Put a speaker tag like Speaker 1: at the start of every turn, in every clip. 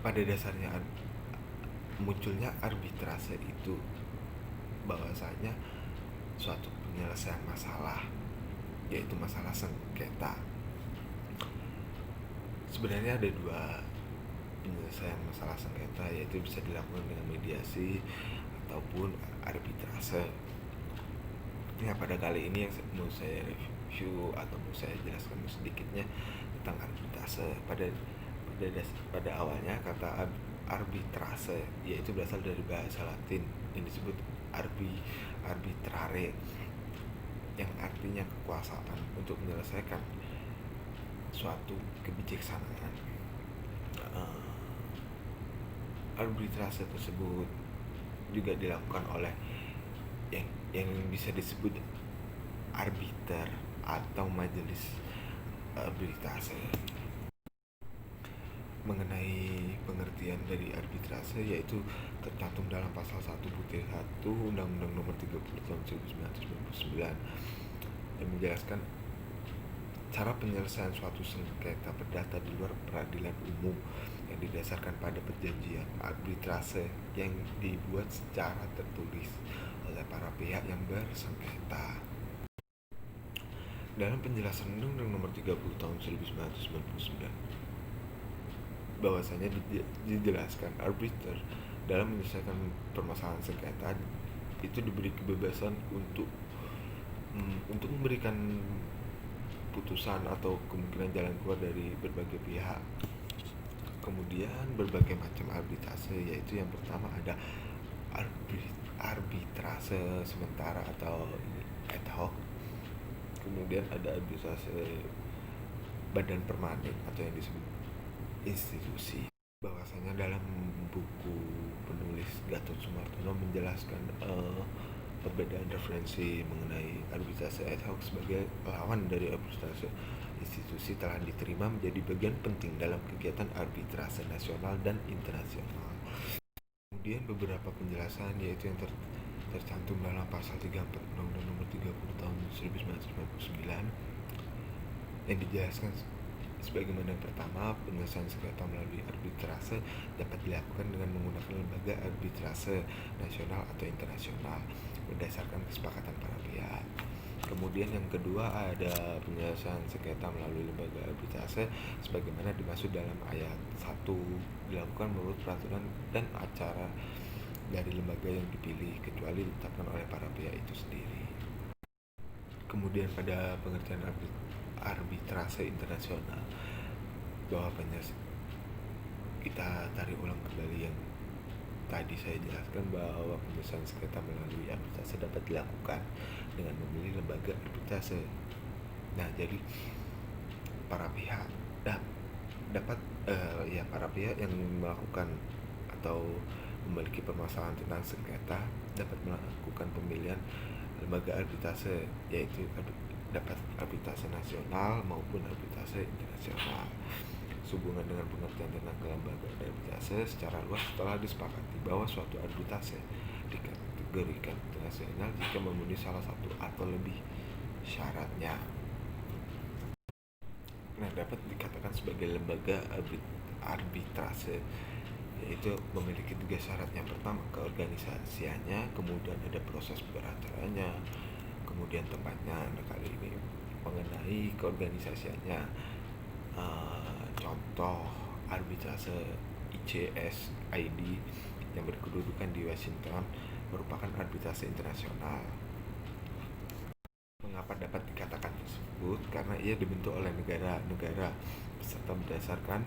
Speaker 1: pada dasarnya munculnya arbitrase itu bahwasanya suatu penyelesaian masalah, yaitu masalah sengketa. Sebenarnya ada dua penyelesaian masalah sengketa, yaitu bisa dilakukan dengan mediasi ataupun arbitrase. Nah, pada kali ini yang mau saya review atau mau saya jelaskan sedikitnya tentang arbitrase. Pada awalnya kata arbitrase yaitu berasal dari bahasa Latin yang disebut arbitrare, yang artinya kekuasaan untuk menyelesaikan suatu kebijaksanaan. Arbitrase tersebut juga dilakukan oleh yang bisa disebut arbiter atau majelis arbitrase. Mengenai pengertian dari arbitrase, yaitu tercantum dalam pasal 1-1 Undang-Undang Nomor 30 Tahun 1999 yang menjelaskan cara penyelesaian suatu sengketa perdata di luar peradilan umum yang didasarkan pada perjanjian arbitrase yang dibuat secara tertulis oleh para pihak yang bersengketa. Dalam penjelasan Undang-Undang Nomor 30 Tahun 1999 bahwasanya dijelaskan arbiter dalam menyelesaikan permasalahan sengketa itu diberi kebebasan untuk memberikan putusan atau kemungkinan jalan keluar dari berbagai pihak. Kemudian berbagai macam arbitrase, yaitu yang pertama ada arbitrase sementara atau ad hoc. Kemudian ada arbitrase badan permanen atau yang disebut institusi. Bahwasanya dalam buku penulis Gatot Sumartono menjelaskan perbedaan referensi mengenai arbitrase ad hoc sebagai lawan dari arbitrase institusi telah diterima menjadi bagian penting dalam kegiatan arbitrase nasional dan internasional. Kemudian beberapa penjelasan yaitu yang tercantum dalam pasal 34 Undang-Undang Nomor 30 Tahun 1999 yang dijelaskan sebagaimana pertama, penyelesaian sengketa melalui arbitrase dapat dilakukan dengan menggunakan lembaga arbitrase nasional atau internasional berdasarkan kesepakatan para pihak. Kemudian yang kedua ada penyelesaian sengketa melalui lembaga arbitrase sebagaimana dimaksud dalam ayat 1 dilakukan menurut peraturan dan acara dari lembaga yang dipilih kecuali ditetapkan oleh para pihak itu sendiri. Kemudian pada pengertian arbitrase internasional, bahwa kita tarik ulang kembali yang tadi saya jelaskan bahwa penyelesaian sengketa melalui arbitrase dapat dilakukan dengan memilih lembaga arbitrase. Nah, jadi para pihak para pihak yang melakukan atau memiliki permasalahan tentang sengketa dapat melakukan pemilihan lembaga arbitrase, yaitu dapat arbitrase nasional maupun arbitrase internasional. Sehubungan dengan pengertian tentang kelembagaan arbitrase secara luas telah disepakati bahwa suatu arbitrase dikategorikan internasional jika memenuhi salah satu atau lebih syaratnya. Nah, dapat dikatakan sebagai lembaga arbitrase yaitu memiliki 3 syarat. Yang pertama, keorganisasiannya, kemudian ada proses beracaranya, kemudian tempatnya. Nah, kali ini mengenai keorganisasiannya, contoh arbitrase ICSID yang berkedudukan di Washington merupakan arbitrase internasional. Mengapa dapat dikatakan tersebut? Karena ia dibentuk oleh negara-negara serta berdasarkan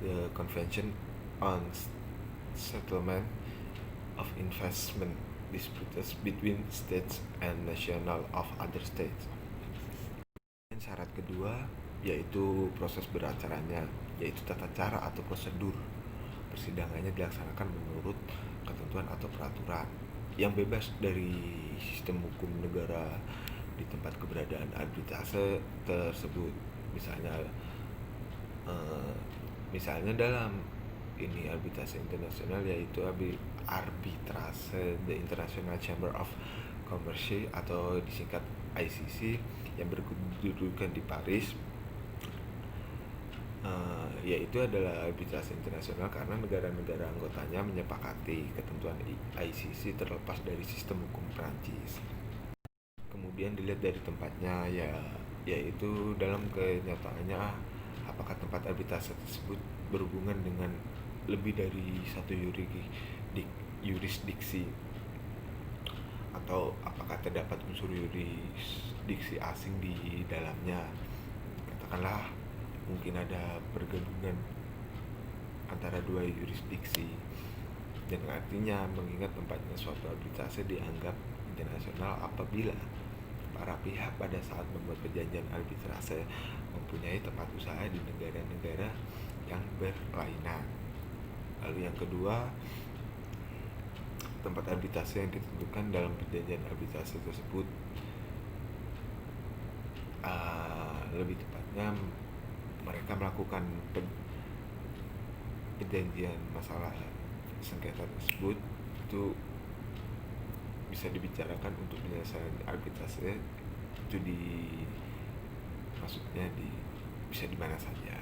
Speaker 1: the Convention on Settlement of Investment Disputes between states and national of other states. Dan syarat kedua yaitu proses beracaranya, yaitu tata cara atau prosedur persidangannya dilaksanakan menurut ketentuan atau peraturan yang bebas dari sistem hukum negara di tempat keberadaan arbitrase tersebut. Misalnya dalam ini arbitrase internasional yaitu arbitrase The International Chamber of Commerce atau disingkat ICC yang berkedudukan di Paris, yaitu adalah arbitrase internasional karena negara-negara anggotanya menyepakati ketentuan ICC terlepas dari sistem hukum Prancis. Kemudian dilihat dari tempatnya, yaitu dalam kenyataannya apakah tempat arbitrase tersebut berhubungan dengan lebih dari satu yurisdiksi, atau apakah terdapat unsur yurisdiksi asing di dalamnya. Katakanlah mungkin ada pergabungan antara dua yurisdiksi, dan artinya mengingat tempatnya suatu arbitrase dianggap internasional apabila para pihak pada saat membuat perjanjian arbitrase mempunyai tempat usaha di negara-negara yang berlainan. Lalu yang kedua, tempat arbitrase yang ditentukan dalam perjanjian arbitrase tersebut, lebih tepatnya mereka melakukan perjanjian masalah sengketa tersebut itu bisa dibicarakan untuk penyelesaian arbitrase itu maksudnya bisa di mana saja.